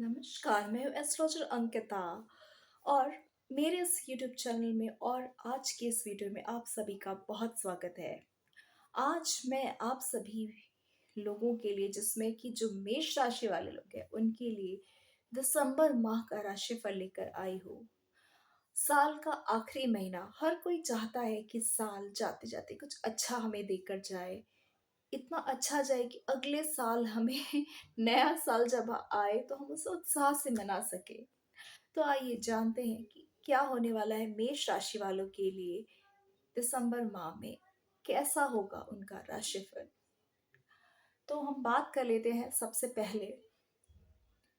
नमस्कार, मैं हूँ एस्ट्रोलॉजर अंकिता और मेरे इस यूट्यूब चैनल में और आज के इस वीडियो में आप सभी का बहुत स्वागत है। आज मैं आप सभी लोगों के लिए जिसमें कि जो मेष राशि वाले लोग हैं उनके लिए दिसंबर माह का राशिफल लेकर आई हूँ। साल का आखिरी महीना हर कोई चाहता है कि साल जाते जाते कुछ अच्छा हमें देकर जाए, इतना अच्छा जाए कि अगले साल हमें नया साल जब आए तो हम उसे उत्साह से मना सके। तो आइए जानते हैं कि क्या होने वाला है मेष राशि वालों के लिए दिसंबर माह में, कैसा होगा उनका राशिफल। तो हम बात कर लेते हैं सबसे पहले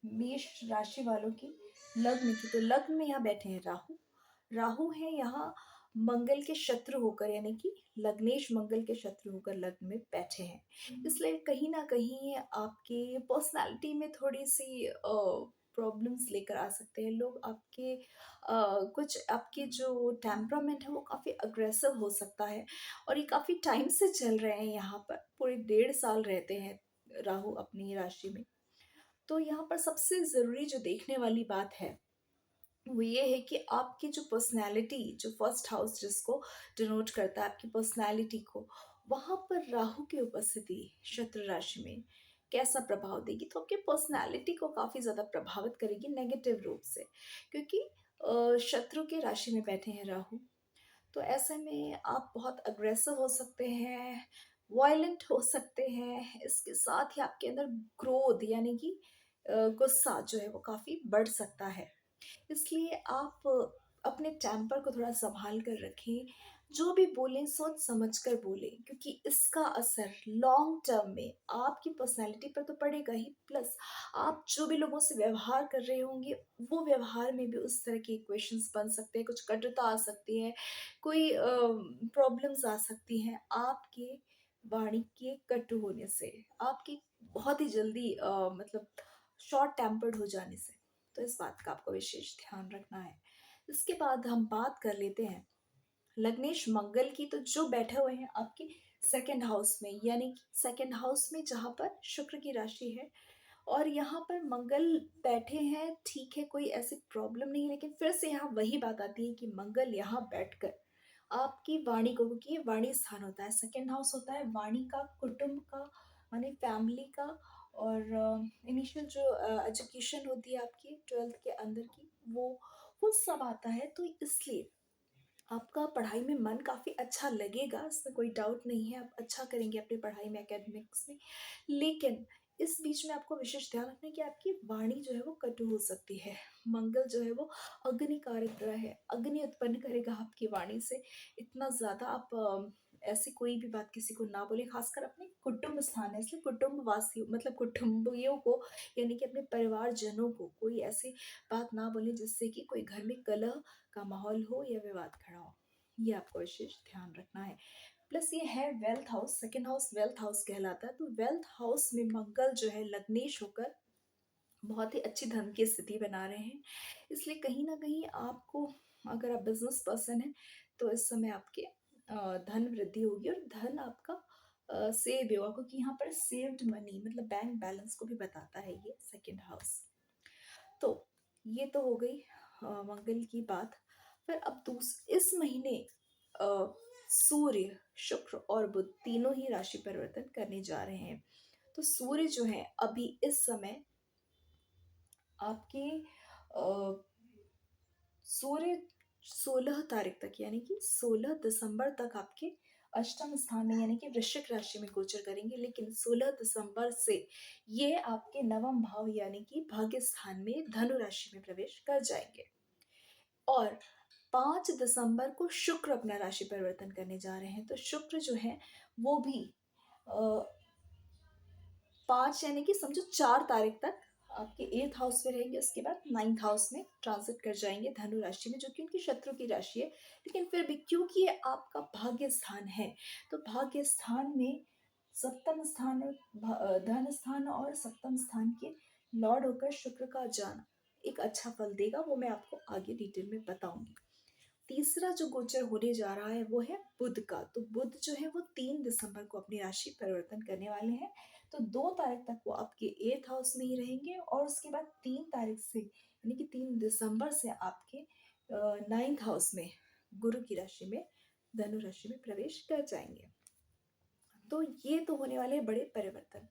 मेष राशि वालों की लग्न की। तो लग्न में यहाँ बैठे हैं राहु। राहु है यहाँ मंगल के शत्रु होकर, यानी कि लग्नेश मंगल के शत्रु होकर लग्न में बैठे हैं। इसलिए कहीं ना कहीं आपके पर्सनालिटी में थोड़ी सी प्रॉब्लम्स लेकर आ सकते हैं लोग। आपके कुछ आपके जो टेम्परामेंट है वो काफ़ी अग्रेसिव हो सकता है। और ये काफ़ी टाइम से चल रहे हैं, यहाँ पर पूरे 1.5 साल रहते हैं राहु अपनी राशि में। तो यहाँ पर सबसे ज़रूरी जो देखने वाली बात है वो ये है कि आपकी जो पर्सनैलिटी, जो फर्स्ट हाउस जिसको डिनोट करता है आपकी पर्सनैलिटी को, वहाँ पर राहु की उपस्थिति शत्रु राशि में कैसा प्रभाव देगी। तो आपकी पर्सनैलिटी को काफ़ी ज़्यादा प्रभावित करेगी नेगेटिव रूप से, क्योंकि शत्रु के राशि में बैठे हैं राहु। तो ऐसे में आप बहुत अग्रेसिव हो सकते हैं, वायलेंट हो सकते हैं। इसके साथ ही आपके अंदर क्रोध यानी कि गुस्सा जो है वो काफ़ी बढ़ सकता है। इसलिए आप अपने टेम्पर को थोड़ा सँभाल कर रखें। जो भी बोलें सोच समझ कर बोलें, क्योंकि इसका असर लॉन्ग टर्म में आपकी पर्सनैलिटी पर तो पड़ेगा ही, प्लस आप जो भी लोगों से व्यवहार कर रहे होंगे, वो व्यवहार में भी उस तरह के इक्वेशंस बन सकते हैं, कुछ कटुता आ सकती है, कोई प्रॉब्लम्स आ सकती हैं आपके वाणी के कटु होने से, आपकी बहुत ही जल्दी मतलब शॉर्ट टेम्पर्ड हो जाने से। तो इस बात का आपको विशेष ध्यान रखना है। इसके बाद हम बात कर लेते हैं लग्नेश मंगल की। तो जो बैठे हुए हैं आपके सेकंड हाउस में, यानी कि सेकंड हाउस में जहाँ पर शुक्र की राशि है और यहाँ पर मंगल बैठे हैं, ठीक है, कोई ऐसी प्रॉब्लम नहीं है। लेकिन फिर से यहाँ वही बात आती है कि मंगल यहाँ बैठकर आपकी वाणी को, क्योंकि ये वाणी स्थान होता है, सेकंड हाउस होता है वाणी का, कुटुंब का, माने फैमिली का, और इनिशियल जो एजुकेशन होती है आपकी 12th के अंदर की, वो सब आता है। तो इसलिए आपका पढ़ाई में मन काफ़ी अच्छा लगेगा, इसमें कोई डाउट नहीं है, आप अच्छा करेंगे अपनी पढ़ाई में, एकेडमिक्स में। लेकिन इस बीच में आपको विशेष ध्यान रखना है कि आपकी वाणी जो है वो कटु हो सकती है। मंगल जो है वो अग्नि कारक ग्रह है, अग्नि उत्पन्न करेगा आपकी वाणी से। इतना ज़्यादा आप ऐसी कोई भी बात किसी को ना बोले, खासकर अपने कुटुंब स्थान है, इसलिए कुटुंबवासियों मतलब कुटुंबियों को, यानी कि अपने परिवारजनों को कोई ऐसी बात ना बोले जिससे कि कोई घर में कलह का माहौल हो या विवाद खड़ा हो। ये आपको विशेष ध्यान रखना है। प्लस ये है wealth house, second house wealth house कहलाता है। तो वेल्थ हाउस में मंगल जो है लग्नेश होकर बहुत ही अच्छी धन की स्थिति बना रहे हैं। इसलिए कहीं ना कहीं आपको, अगर आप बिजनेस पर्सन हैं तो इस समय आपके धन वृद्धि होगी और धन आपका सेव भी होगा, क्योंकि यहाँ पर सेव्ड मनी मतलब बैंक बैलेंस को भी बताता है ये सेकंड हाउस। तो ये तो हो गई मंगल की बात। फिर अब इस महीने अ, सूर्य, शुक्र और बुध तीनों ही राशि परिवर्तन करने जा रहे हैं। तो सूर्य जो है अभी इस समय आपके अ, सूर्य 16 तारीख तक, यानी कि 16 दिसंबर तक आपके अष्टम स्थान में यानी कि वृश्चिक राशि में गोचर करेंगे। लेकिन 16 दिसंबर से ये आपके नवम भाव यानी कि भाग्य स्थान में धनु राशि में प्रवेश कर जाएंगे। और 5 दिसंबर को शुक्र अपना राशि परिवर्तन करने जा रहे हैं। तो शुक्र जो है वो भी 5 यानी कि समझो 4 तारीख तक आपके 8th हाउस में रहेंगे, उसके बाद 9th हाउस में ट्रांजिट कर जाएंगे धनु राशि में, जो कि उनकी शत्रु की राशि है। लेकिन फिर भी क्योंकि ये आपका भाग्य स्थान है, तो भाग्य स्थान में सप्तम स्थान और धन स्थान और सप्तम स्थान के लॉर्ड होकर शुक्र का जाना एक अच्छा फल देगा, वो मैं आपको आगे डिटेल में बताऊंगी। तीसरा जो गोचर होने जा रहा है वो है बुध का। तो बुध जो है वो 3 दिसंबर को अपनी राशि परिवर्तन करने वाले हैं। तो 2 तारीख तक वो आपके 8th हाउस में ही रहेंगे और उसके बाद 3 तारीख से यानी कि 3 दिसंबर से आपके 9th हाउस में गुरु की राशि में धनु राशि में प्रवेश कर जाएंगे। तो ये तो होने वाले हैं बड़े परिवर्तन।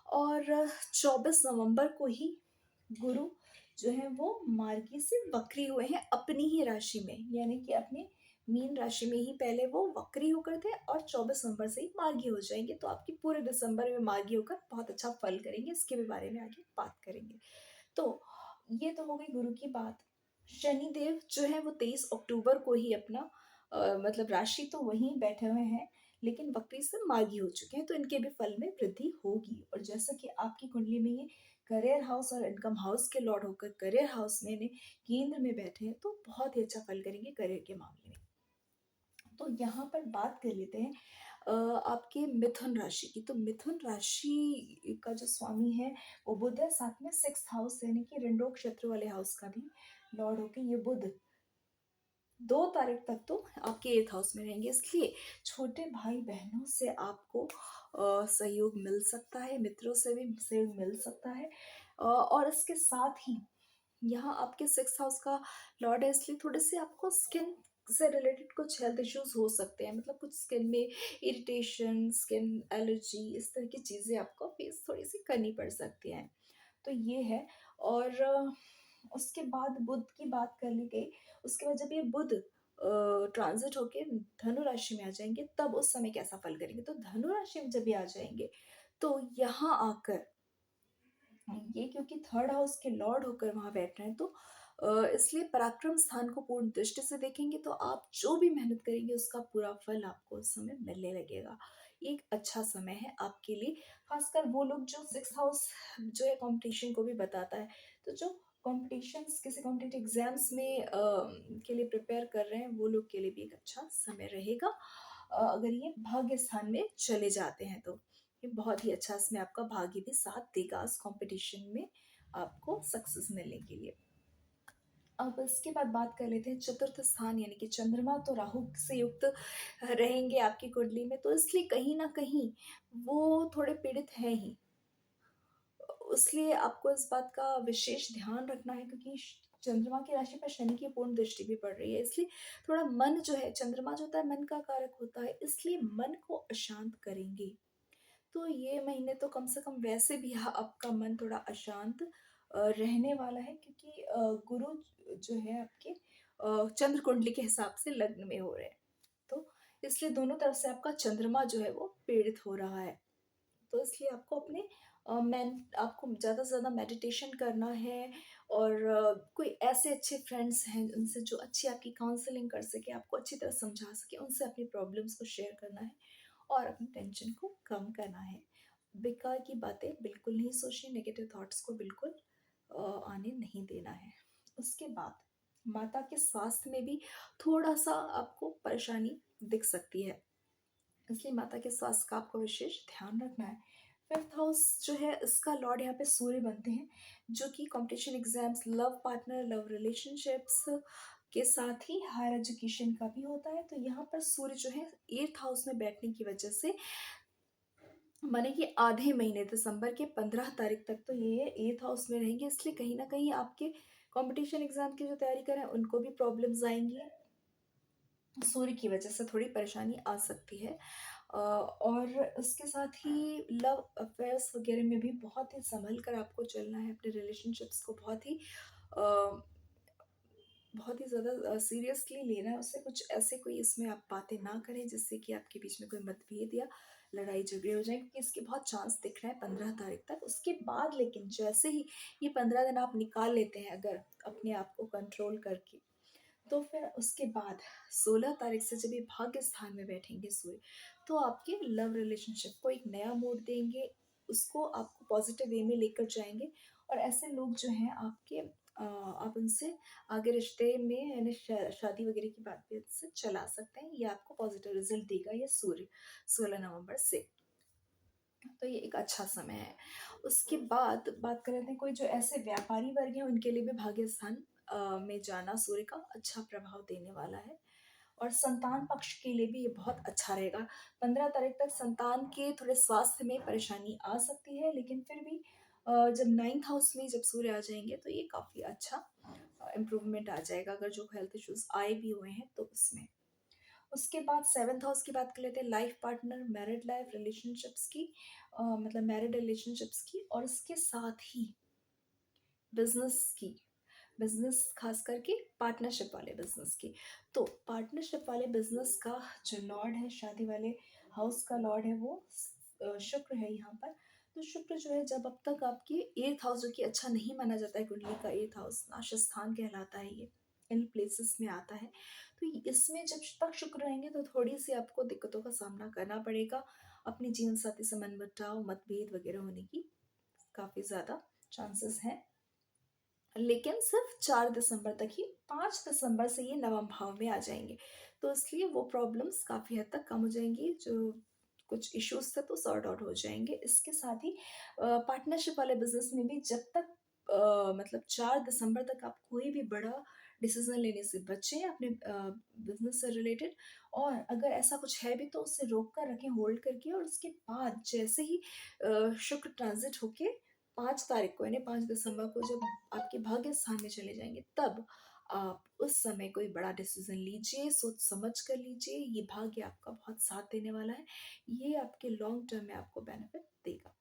और 24 नवंबर को ही गुरु जो है वो मार्गी से वक्री हुए हैं अपनी ही राशि में, यानी कि अपने मीन राशि में ही पहले वो वक्री होकर थे और 24 नवंबर से ही मार्गी हो जाएंगे। तो आपकी पूरे दिसंबर में मार्गी होकर बहुत अच्छा फल करेंगे, इसके भी बारे में आगे बात करेंगे। तो ये तो हो गई गुरु की बात। शनिदेव जो है वो 23 अक्टूबर को ही अपना मतलब राशि तो वहीं बैठे हुए हैं लेकिन वक्री से मार्गी हो चुके हैं, तो इनके भी फल में वृद्धि होगी। और जैसा कि आपकी कुंडली में ये करियर हाउस और इनकम हाउस के लॉर्ड होकर करियर हाउस में केंद्र में बैठे हैं, तो बहुत ही अच्छा फल करेंगे करियर के मामले में। तो यहाँ पर बात कर लेते हैं आपके मिथुन राशि की। तो मिथुन राशि का जो स्वामी है वो बुध है, साथ में 6th हाउस यानी कि ऋण क्षेत्र वाले हाउस का भी लॉर्ड होके ये बुध 2 तारीख तक तो आपके 8th हाउस में रहेंगे। इसलिए छोटे भाई बहनों से आपको सहयोग मिल सकता है, मित्रों से भी सहयोग मिल सकता है। और इसके साथ ही यहाँ आपके 6th हाउस का लॉर्ड है, इसलिए थोड़े से आपको स्किन से रिलेटेड कुछ हेल्थ इश्यूज हो सकते हैं, मतलब कुछ स्किन में इरिटेशन, स्किन एलर्जी, इस तरह की चीज़ें आपको फेस थोड़ी सी करनी पड़ सकती हैं। तो ये है। और उसके बाद बुध की बात कर ली गई। उसके बाद जब ये बुध ट्रांजिट होके धनु राशि में आ जाएंगे तब उस समय कैसा फल करेंगे। तो धनु राशि में जब ये आ जाएंगे तो यहाँ आकर ये क्योंकि 3rd हाउस के लॉर्ड होकर वहां बैठ रहे हैं, तो इसलिए पराक्रम स्थान को पूर्ण दृष्टि से देखेंगे तो आप जो भी मेहनत करेंगे उसका पूरा फल आपको उस समय मिलने लगेगा। ये एक अच्छा समय है आपके लिए, खासकर वो लोग जो 6th हाउस जो है कंपटीशन को भी बताता है। तो जो कॉम्पिटिशन्स किसी कॉम्पिटिटिव एग्जाम्स में के लिए प्रिपेयर कर रहे हैं वो लोग के लिए भी एक अच्छा समय रहेगा अगर ये भाग्य स्थान में चले जाते हैं तो। ये बहुत ही अच्छा, इसमें आपका भाग्य भी साथ देगा इस कंपटीशन में आपको सक्सेस मिलने के लिए। अब इसके बाद बात कर लेते हैं चतुर्थ स्थान यानी कि चंद्रमा तो राहु से युक्त रहेंगे आपकी कुंडली में, तो इसलिए कहीं ना कहीं वो थोड़े पीड़ित हैं ही। इसलिए आपको इस बात का विशेष ध्यान रखना है क्योंकि चंद्रमा की राशि पर शनि की पूर्ण दृष्टि भी पड़ रही है, इसलिए थोड़ा मन जो है, चंद्रमा जो होता है मन का कारक होता है, इसलिए मन को अशांत करेंगे। तो ये महीने तो कम से कम वैसे भी आपका मन थोड़ा अशांत रहने वाला है क्योंकि गुरु जो है आपके चंद्र कुंडली के हिसाब से लग्न में हो रहे हैं, तो इसलिए दोनों तरफ से आपका चंद्रमा जो है वो पीड़ित हो रहा है। तो इसलिए आपको अपने आपको ज़्यादा से ज़्यादा मेडिटेशन करना है और कोई ऐसे अच्छे फ्रेंड्स हैं उनसे जो अच्छी आपकी काउंसलिंग कर सके, आपको अच्छी तरह समझा सके, उनसे अपनी प्रॉब्लम्स को शेयर करना है और अपनी टेंशन को कम करना है। बेकार की बातें बिल्कुल नहीं सोचनी, नेगेटिव थॉट्स को बिल्कुल आने नहीं देना है। उसके बाद माता के स्वास्थ्य में भी थोड़ा सा आपको परेशानी दिख सकती है, इसलिए माता के स्वास्थ्य का आपको विशेष ध्यान रखना है। 5th हाउस जो है इसका लॉर्ड यहाँ पे सूर्य बनते हैं, जो कि competition exams, love partner, love relationships के साथ ही हायर एजुकेशन का भी होता है। तो यहाँ पर सूर्य जो है 8th हाउस में बैठने की वजह से माने कि आधे महीने दिसंबर के 15 तारीख तक तो ये 8th हाउस में रहेंगे, इसलिए कहीं ना कहीं आपके कंपटीशन एग्जाम की जो तैयारी करें उनको भी प्रॉब्लम्स आएंगी, सूर्य की वजह से थोड़ी परेशानी आ सकती है। और उसके साथ ही लव अफेयर्स वगैरह में भी बहुत ही संभल कर आपको चलना है, अपने रिलेशनशिप्स को बहुत ही ज़्यादा सीरियसली लेना है, उससे कुछ ऐसे कोई इसमें आप बातें ना करें जिससे कि आपके बीच में कोई मतभेद या लड़ाई झगड़े हो जाए, क्योंकि इसके बहुत चांस दिख रहे हैं 15 तारीख तक। उसके बाद लेकिन जैसे ही ये 15 दिन आप निकाल लेते हैं अगर अपने आप को कंट्रोल करके, तो फिर उसके बाद 16 तारीख से जब ये भाग्य स्थान में बैठेंगे सूर्य, तो आपके लव रिलेशनशिप को एक नया मोड़ देंगे, उसको आपको पॉजिटिव वे में लेकर जाएंगे। और ऐसे लोग जो हैं आपके आप उनसे आगे रिश्ते में यानी शादी वगैरह की बात भी से चला सकते हैं, ये आपको पॉजिटिव रिजल्ट देगा ये सूर्य 16 नवंबर से। तो ये एक अच्छा समय है। उसके बाद बात कर रहे थे कोई जो ऐसे व्यापारी वर्ग हैं उनके लिए भी भाग्य स्थान में जाना सूर्य का अच्छा प्रभाव देने वाला है। और संतान पक्ष के लिए भी ये बहुत अच्छा रहेगा। 15 तारीख तक संतान के थोड़े स्वास्थ्य में परेशानी आ सकती है, लेकिन फिर भी जब 9th हाउस में जब सूर्य आ जाएँगे तो ये काफ़ी अच्छा इम्प्रूवमेंट आ जाएगा, अगर जो हेल्थ इश्यूज़ आए भी हुए हैं तो उसमें। उसके बाद 7th हाउस की बात कर लेते हैं, life partner, married life, relationships की, मतलब मैरिड रिलेशनशिप्स की, और इसके साथ ही बिज़नेस की। बिज़नेस ख़ास करके पार्टनरशिप वाले बिज़नेस की। तो पार्टनरशिप वाले बिज़नेस का जो लॉर्ड है, शादी वाले हाउस का लॉर्ड है, वो शुक्र है यहाँ पर। तो शुक्र जो है, जब अब तक आपकी 8th हाउस, जो कि अच्छा नहीं माना जाता है, कुंडली का 8th हाउस नाशस्थान कहलाता है ये, इन प्लेसेस में आता है। तो इसमें जब तक शुक्र रहेंगे तो थोड़ी-सी आपको दिक्कतों का सामना करना पड़ेगा। अपने जीवन साथी से मनमुटाव, मतभेद वग़ैरह होने की काफ़ी ज़्यादा चांसेस हैं। लेकिन सिर्फ 4 दिसंबर तक ही, 5 दिसंबर से ये नवम भाव में आ जाएँगे। तो इसलिए वो प्रॉब्लम्स काफ़ी हद तक कम हो जाएँगी, जो कुछ इश्यूज़ थे तो सॉर्ट आउट हो जाएँगे। इसके साथ ही पार्टनरशिप वाले बिज़नेस में भी जब तक मतलब 4 दिसंबर तक आप कोई भी बड़ा डिसीज़न लेने से बचें अपने बिज़नेस से रिलेटेड, और अगर ऐसा कुछ है भी तो उसे रोक कर रखें, होल्ड करके, और उसके बाद जैसे ही शुक्र ट्रांज़िट होके 5 तारीख को, यानी 5 दिसंबर को जब आपके भाग्य स्थान में चले जाएँगे, तब आप उस समय कोई बड़ा डिसीज़न लीजिए, सोच समझ कर लीजिए, ये भाग्य आपका बहुत साथ देने वाला है। ये आपके लॉन्ग टर्म में आपको बेनिफिट देगा।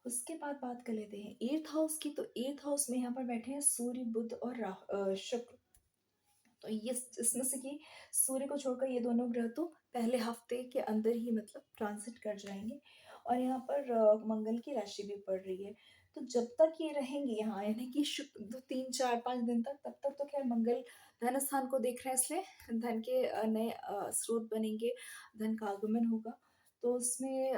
उसके बाद बात कर लेते हैं 8th हाउस की। तो 8th हाउस में यहाँ पर बैठे हैं सूर्य, बुध और शुक्र। तो ये इसमें से कि सूर्य को छोड़कर ये दोनों ग्रह तो पहले हफ्ते के अंदर ही मतलब ट्रांजिट कर जाएँगे, और यहाँ पर मंगल की राशि भी पड़ रही है। तो जब तक ये रहेंगे यहाँ, यानी कि शुक्र 2, 3, 4, 5 दिन तक, तब तक तो ख़ैर मंगल धन स्थान को देख रहे हैं, इसलिए धन के नए स्रोत बनेंगे, धन का आगमन होगा। तो उसमें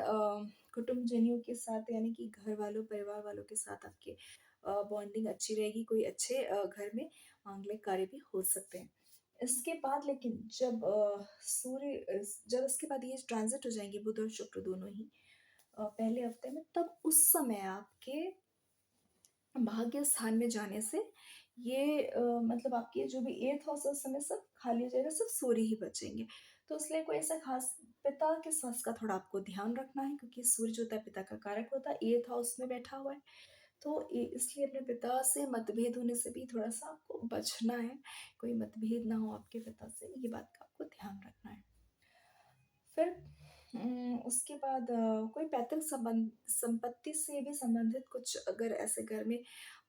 कुटुंबजनों के साथ, यानी कि घर वालों, परिवार वालों के साथ आपके बॉन्डिंग अच्छी रहेगी, कोई अच्छे घर में मांगलिक कार्य भी हो सकते हैं। इसके बाद लेकिन जब जब इसके बाद ये ट्रांज़िट हो जाएँगे बुध और शुक्र दोनों ही पहले हफ्ते में, तब उस समय आपके भाग्य स्थान में जाने से ये मतलब आपके जो भी 8th हाउस है उस समय सब खाली हो जाएगा, सिर्फ़ सूर्य ही बचेंगे। तो इसलिए कोई ऐसा ख़ास पिता के स्वास्थ्य का थोड़ा आपको ध्यान रखना है, क्योंकि सूर्य जो होता है पिता का कारक होता है, 8th हाउस में बैठा हुआ है। तो इसलिए अपने पिता से मतभेद होने से भी थोड़ा-सा आपको बचना है, कोई मतभेद ना हो आपके पिता से, ये बात का आपको ध्यान रखना है। फिर उसके बाद कोई पैतृक संपत्ति से भी संबंधित कुछ, अगर ऐसे घर में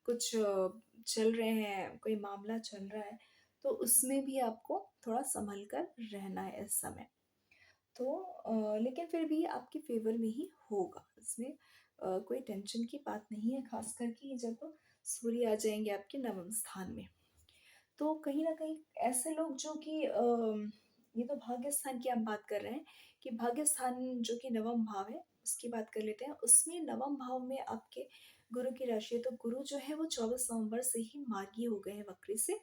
कुछ चल रहे हैं, कोई मामला चल रहा है, तो उसमें भी आपको थोड़ा सँभल कर रहना है इस समय। तो लेकिन फिर भी आपके फ़ेवर में ही होगा। इसमें कोई टेंशन की बात नहीं है, ख़ासकर कि जब सूर्य आ जाएँगे आपके नवम स्थान में। तो कहीं न कहीं ऐसे लोग जो कि ये तो भाग्य स्थान की हम बात कर रहे हैं, कि भाग्य स्थान जो कि नवम भाव है, उसकी बात कर लेते हैं। उसमें नवम भाव में आपके गुरु की राशि है, तो गुरु जो है वो 24 नवंबर से ही मार्गी हो गए हैं वक्री से,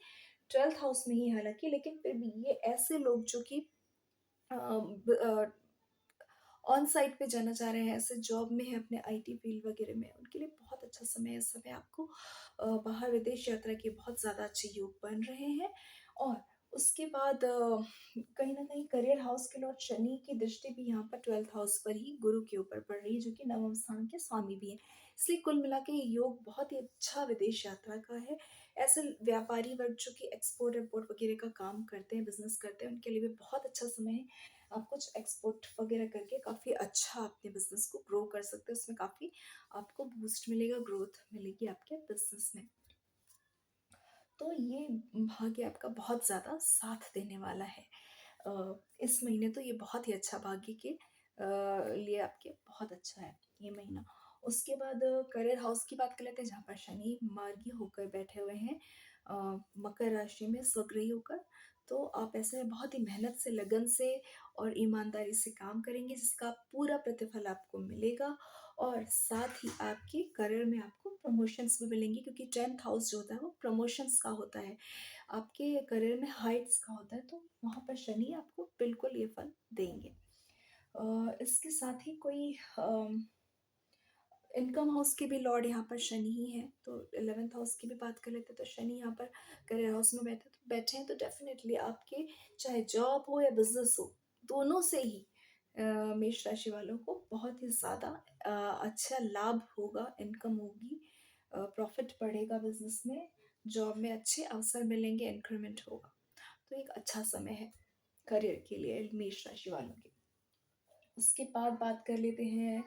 12th हाउस में ही हालाँकि, लेकिन फिर भी ये ऐसे लोग जो कि अ, ऑन साइट पे जाना चाह रहे हैं, ऐसे जॉब में हैं अपने आईटी फील्ड वगैरह में, उनके लिए बहुत अच्छा समय है। इस समय आपको बाहर विदेश यात्रा के बहुत ज़्यादा अच्छे योग बन रहे हैं, और उसके बाद कहीं न कहीं करियर हाउस के लॉर्ड शनि की दृष्टि भी यहाँ पर 12th हाउस पर ही गुरु के ऊपर पड़ रही है, जो कि नवम स्थान के स्वामी भी हैं। इसलिए कुल मिला के ये योग बहुत ही अच्छा विदेश यात्रा का है। ऐसे व्यापारी वर्ग जो कि एक्सपोर्ट-इम्पोर्ट वगैरह का काम करते हैं, बिज़नेस करते हैं, उनके लिए भी बहुत अच्छा समय है। आप कुछ एक्सपोर्ट वगैरह करके काफ़ी अच्छा अपने बिज़नेस को ग्रो कर सकते हो, उसमें काफ़ी आपको बूस्ट मिलेगा, ग्रोथ मिलेगी आपके बिज़नेस में। तो ये भाग्य आपका बहुत ज़्यादा साथ देने वाला है। इस महीने तो ये बहुत ही अच्छा भाग्य के लिए आपके बहुत अच्छा है ये महीना। उसके बाद करियर हाउस की बात कर लेते हैं, जहाँ पर शनि मार्गी होकर बैठे हुए हैं अ, मकर राशि में स्वगृही होकर। तो आप ऐसे में बहुत ही मेहनत से, लगन से और ईमानदारी से काम करेंगे, जिसका पूरा प्रतिफल आपको मिलेगा, और साथ ही आपके करियर में आपको प्रमोशंस भी मिलेंगी, क्योंकि 10th हाउस जो होता है वो प्रमोशंस का होता है। आपके करियर में हाइट्स का होता है, तो वहाँ पर शनि आपको बिल्कुल ये फल देंगे। इसके साथ ही कोई इनकम हाउस के भी लॉर्ड यहाँ पर शनि ही हैं, तो 11th हाउस की भी बात कर लेते हैं। तो शनि यहाँ पर करियर हाउस में बैठे हैं, तो डेफिनेटली आपके चाहे जॉब हो या बिजनेस हो, दोनों से ही मेष राशि वालों को बहुत ही ज़्यादा अच्छा लाभ होगा, इनकम होगी, प्रॉफिट बढ़ेगा बिजनेस में, जॉब में अच्छे अवसर मिलेंगे, इंक्रीमेंट होगा। तो एक अच्छा समय है करियर के लिए मेष राशि वालों के। उसके बाद बात कर लेते हैं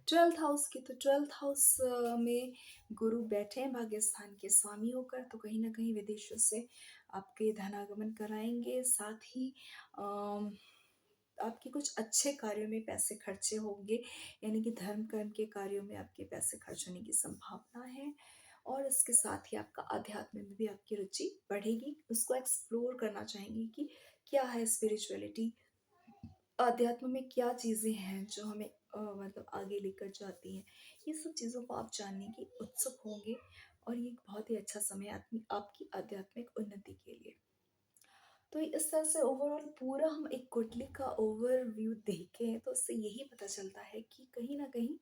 12th हाउस की। तो 12th हाउस में गुरु बैठे हैं भाग्य स्थान के स्वामी होकर, तो कहीं ना कहीं विदेशों से आपके धनागमन कराएंगे, साथ ही अम, आपके कुछ अच्छे कार्यों में पैसे खर्चे होंगे, यानी कि धर्म कर्म के कार्यों में आपके पैसे खर्च होने की संभावना है। और इसके साथ ही आपका अध्यात्म में भी आपकी रुचि बढ़ेगी, उसको एक्सप्लोर करना चाहेंगे कि क्या है स्पिरिचुअलिटी, अध्यात्म में क्या चीज़ें हैं जो हमें मतलब आगे लेकर जाती हैं। ये सब चीज़ों को आप जानने की उत्सुक होंगे, और ये एक बहुत ही अच्छा समय है आपकी आध्यात्मिक उन्नति के लिए। तो इस तरह से ओवरऑल पूरा हम एक कुंडली का ओवरव्यू देखें तो उससे यही पता चलता है कि कहीं ना कहीं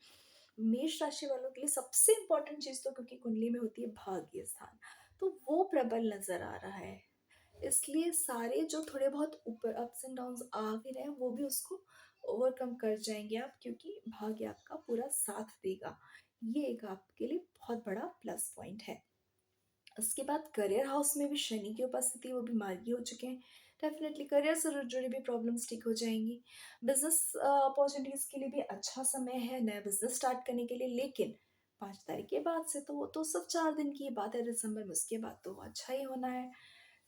मेष राशि वालों के लिए सबसे इम्पोर्टेंट चीज़, तो क्योंकि कुंडली में होती है भाग्य स्थान, तो वो प्रबल नजर आ रहा है। इसलिए सारे जो थोड़े बहुत ऊपर अप्स एंड डाउन्स आ भी रहे हैं, वो भी उसको ओवरकम कर जाएंगे आप, क्योंकि भाग्य आपका पूरा साथ देगा। ये एक आपके लिए बहुत बड़ा प्लस पॉइंट है। उसके बाद करियर हाउस में भी शनि की उपस्थिति, वो भी मार्गी हो चुके हैं, डेफिनेटली करियर से जुड़ी भी प्रॉब्लम्स ठीक हो जाएंगी। बिजनेस अपॉर्चुनिटीज के लिए भी अच्छा समय है नया बिजनेस स्टार्ट करने के लिए, लेकिन 5 तारीख के बाद से तो वो तो सब 4 दिन की बात है दिसंबर में, उसके बाद तो अच्छा ही होना है।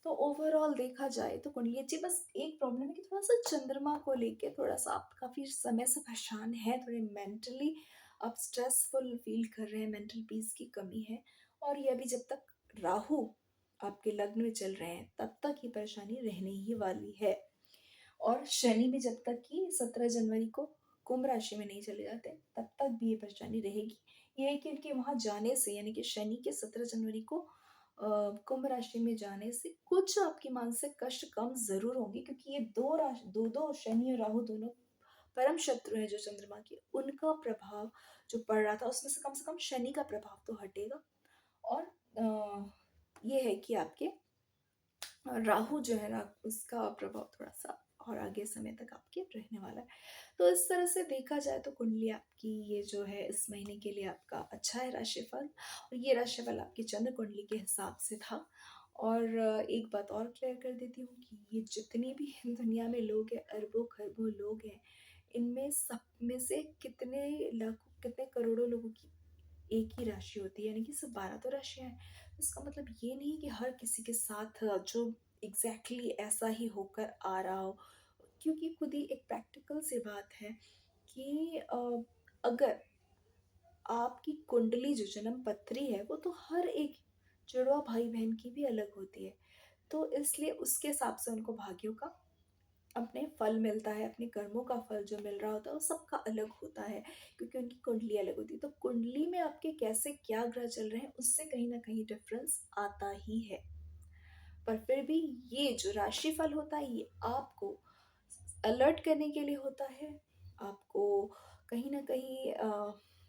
तो ओवरऑल देखा जाए तो कुंडली अच्छी, बस एक प्रॉब्लम है कि थोड़ा सा चंद्रमा को लेके थोड़ा सा आप काफ़ी समय से परेशान हैं, थोड़े मेंटली आप स्ट्रेसफुल फील कर रहे हैं, मेंटल पीस की कमी है। और ये अभी जब तक राहु आपके लग्न में चल रहे हैं तब तक ये परेशानी रहने ही वाली है। और शनि भी जब तक कि 17 जनवरी को कुंभ राशि में नहीं चले जाते तब तक भी ये परेशानी रहेगी। ये है कि उनके वहां जाने से, यानी कि शनि के 17 जनवरी को कुंभ राशि में जाने से कुछ आपकी मानसिक कष्ट कम जरूर होंगे, क्योंकि ये दो राशि दो दो शनि और राहु दोनों परम शत्रु हैं जो चंद्रमा के, उनका प्रभाव जो पड़ रहा था उसमें से कम शनि का प्रभाव तो हटेगा। और ये है कि आपके राहु जो है ना उसका प्रभाव थोड़ा सा और आगे समय तक आपके रहने वाला है। तो इस तरह से देखा जाए तो कुंडली आपकी ये जो है इस महीने के लिए आपका अच्छा है राशिफल, और ये राशिफल आपकी चंद्र कुंडली के हिसाब से था। और एक बात और क्लियर कर देती हूँ कि ये जितने भी दुनिया में लोग हैं, अरबों खरबों लोग हैं, इनमें सब में से कितने लाखों कितने करोड़ों लोगों की एक ही राशि होती है, यानी कि सिर्फ 12 तो राशियां हैं। इसका मतलब ये नहीं कि हर किसी के साथ जो एग्जैक्टली ऐसा ही होकर आ रहा हो, क्योंकि खुद ही एक प्रैक्टिकल सी बात है कि अगर आपकी कुंडली जो जन्म पत्री है वो तो हर एक जुड़वा भाई बहन की भी अलग होती है, तो इसलिए उसके हिसाब से उनको भाग्यों का अपने फल मिलता है, अपने कर्मों का फल जो मिल रहा होता है वो सबका अलग होता है, क्योंकि उनकी कुंडली अलग होती है। तो कुंडली में आपके कैसे क्या ग्रह चल रहे हैं उससे कहीं ना कहीं डिफरेंस आता ही है। पर फिर भी ये जो राशिफल होता है ये आपको अलर्ट करने के लिए होता है, आपको कहीं ना कहीं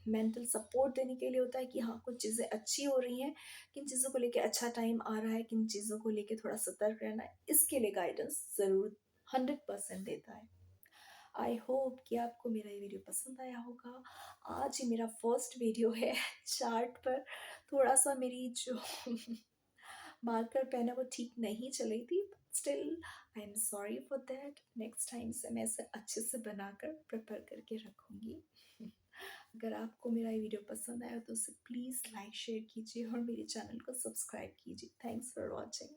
मेंटल सपोर्ट देने के लिए होता है कि हाँ कुछ चीज़ें अच्छी हो रही हैं, किन चीज़ों को लेके अच्छा टाइम आ रहा है, किन चीज़ों को लेके थोड़ा सतर्क रहना है, इसके लिए गाइडेंस ज़रूर 100% देता है। आई होप कि आपको मेरा ये वीडियो पसंद आया होगा। आज ही मेरा फर्स्ट वीडियो है चार्ट पर, थोड़ा सा मेरी जो मार्कर पेन है वो ठीक नहीं चली थी, still I am sorry for that. Next time से मैं इसे अच्छे से बनाकर प्रिपेयर करके रखूँगी। अगर आपको मेरा ये वीडियो पसंद आया तो उसे प्लीज़ लाइक शेयर कीजिए और मेरे चैनल को सब्सक्राइब कीजिए। Thanks for watching.